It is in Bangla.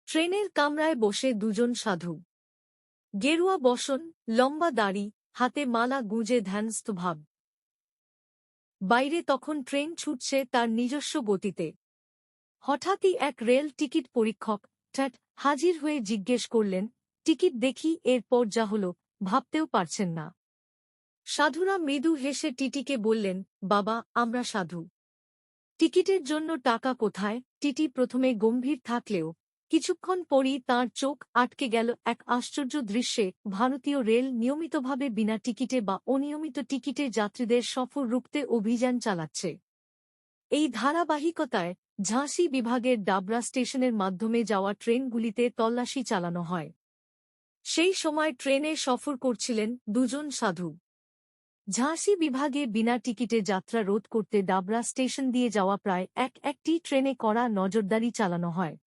ট্রেনের কামরায় বসে দুজন সাধু। গেরুয়া বসন, লম্বা দাড়ি, হাতে মালা গুঁজে ধ্যানস্থ ভাব। বাইরে তখন ট্রেন ছুটছে তার নিজস্ব গতিতে। হঠাৎই এক রেল টিকিট পরীক্ষক ঠ্যাট হাজির হয়ে জিজ্ঞেস করলেন, টিকিট দেখি। এরপর যা হল ভাবতেও পারছেন না। সাধুরা মৃদু হেসে টিটিকে বললেন, বাবা, আমরা সাধু। টিকিটের জন্য টাকা কোথায়? টিটি প্রথমে গম্ভীর থাকলেও কিছুক্ষণ পরই তাঁর চোখ আটকে গেল এক আশ্চর্য দৃশ্যে। ভারতীয় রেল নিয়মিতভাবে বিনা টিকিটে বা অনিয়মিত টিকিটে যাত্রীদের সফর রুখতে অভিযান চালাচ্ছে। এই ধারাবাহিকতায় ঝাঁসি বিভাগের ডাবরা স্টেশনের মাধ্যমে যাওয়া ট্রেনগুলিতে তল্লাশি চালানো হয়। সেই সময় ট্রেনে সফর করছিলেন দুজন সাধু। ঝাঁসি বিভাগে বিনা টিকিটে যাত্রা রোধ করতে ডাবরা স্টেশন দিয়ে যাওয়া প্রায় একটি ট্রেনে কড়া নজরদারি চালানো হয়।